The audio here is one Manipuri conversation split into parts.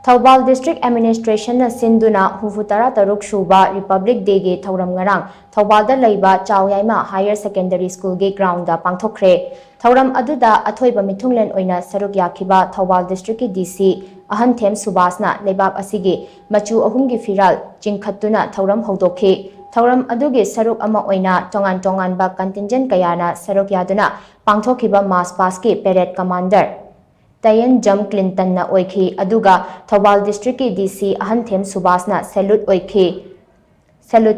Thoubal District Administration na Shinduna Hufutara Taruk Suba Republic Day ge Thouram ngarang Thoubal da LEIBA CHAOYAIMA Higher Secondary School ge ground da Pangthokhre Thouram aduda athoiba mithunglen oina saruk yakhiba Thoubal District ki DC Ahan Them Subasna Leibak asigi machu ahum gi firal chingkhatuna Thouram hodokhi Thouram adugi saruk ama oina tongan ba contingent kayana saruk yaduna Pangthokhiba mass pass ki parade commander Tayan Jam Clinton na oikhi aduga Thoubal District ki DC Ahan Them Subasna salute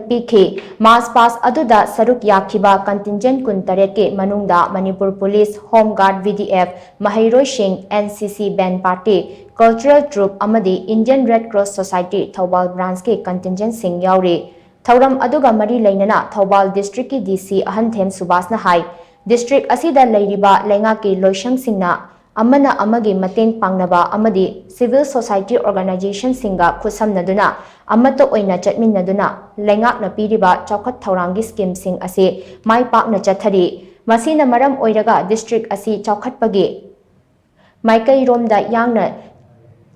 pikhi mass pass aduda saruk yakhiba contingent kuntaret ke manungda Manipur Police Home Guard VDF Mahairoi Singh NCC Band Party Cultural Troupe amadi Indian Red Cross Society Thoubal branch ke contingent sing yauri Thouram aduga mari lainana Thoubal District ki DC Ahan Them Subasna hai district asida leiriba lenga ki loishang singna Amana amagi mateng pangnaba amadi civil society organization singa khusamnaduna amato oina chatminnaduna lengakna piriba chawkhat thaurangi scheme sing ase mai pakna chathari masina maram oiraga district asi chawkhatpagi maikai romda yangna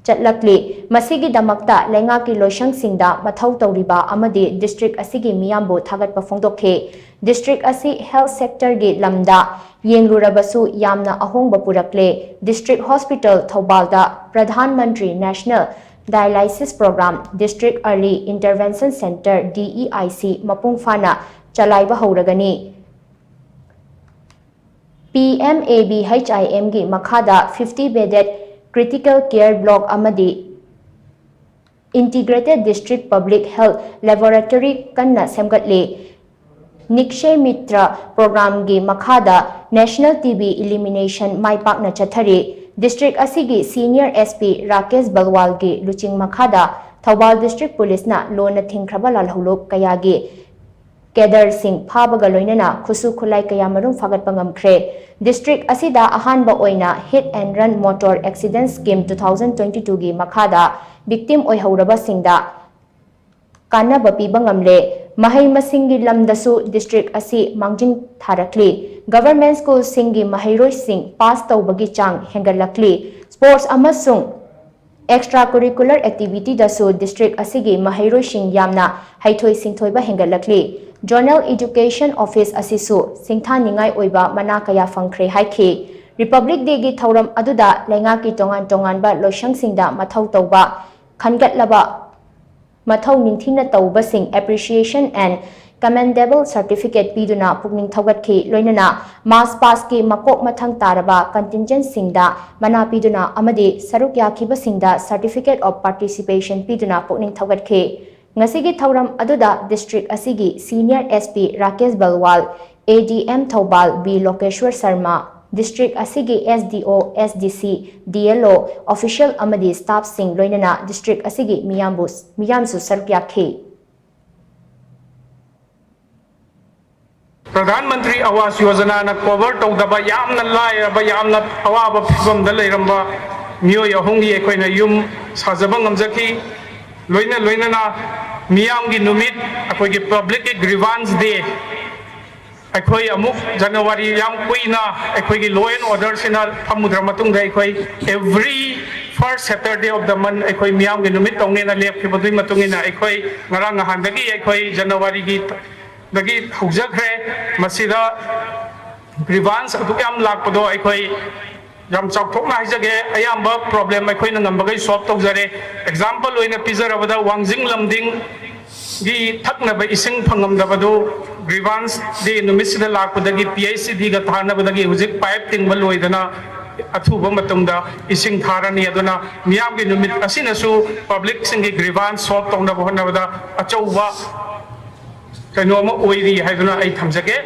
chatlakli masigi damakta lengaki loishang singda mathau tawriba amadi district asigi miyambu thagatpa phongdokhe district asi health sector gi lamda Yenglurabasu yamna ahongba purakle District Hospital Thoubal da Pradhan Mantri National Dialysis Program District Early Intervention Center DEIC mapungfana chalaiba hauragani PMABHIM gi makhada 50 bedded critical care block amadi Integrated District Public Health Laboratory kanna semgatle Nikshay Mitra Program gi makhada National TB Elimination Mai Pakna Chathari District Asigi Senior SP Rakesh Balwal gi Luching makhada Thoubal District Police na lona thingkraba lalhulok kaya gi Kedar Singh Phabaga loinana khusu khulai kaya marum fagat pangamkhre District Asida ahanba oina Hit and Run Motor Accident Scheme 2022 gi makhada victim oihauraba singda kanaba piba ngamle Mahai Masingi Lamdasu District Asi Mangjing Tharakli Government School Singi Mahairoi Singh Pass Taubagi Chang Hengalakli Sports Amasung Extracurricular Activity Dasu District Asigi Mahairoi Singh Yamna Haithoi Singthoiba Hengalakli Journal Education Office Asisu Singtha Ningai Oiba Manakaya Fangkre Haiki Republic Day gi Thouram aduda lengaki tongan ba loishang singda mathau tauba khangatlaba Mathau ningthina taubasing appreciation and commendable certificate piduna pukning thaugatki loinana mass pass ki makok mathang taraba contingent singda mana piduna amadi saruk yakhiba singda certificate of participation piduna pukning thaugatki ngasigi Thouram aduda district asigi senior SP Rakesh Balwal ADM Thoubal B Lokeshwar Sharma District Asigi SDO, SDC, DLO, official amadi staff sing loinana District Asigi Miyamsu Sarkyakhe. Pradhan Mantri Awas Yojana na cover tawdaba yamna lairaba yamna awaba phibamda leiramba mioy ahongi ekoina yum sajaba ngamjaki loinana miyamgi numit akoigi public grievance day Ekoi amuk January yang kuina ekoi law and order sina pamudra matungda ekoi every first Saturday of the month ekoi miyam gi numit tongena lep ki badui matungina ekoi ngarang handagi ekoi January gi dagi hujagre masida grievance adu yam lakpodo ekoi jam chawthokna haijage ayamba problem ekoi na ngambagai solve tawjare example oina pizarabada wangjing lamding gi thakna ba ising phangamdabadu grievance de numisida lakpadagi PICD ga thanabadagi hujik pipe tingba loidana athuba matumda ising tharani aduna miyam gi numit asinasu public singi grievance solve tawna bahonabada achauba kainoma oiri haiduna ai thamjage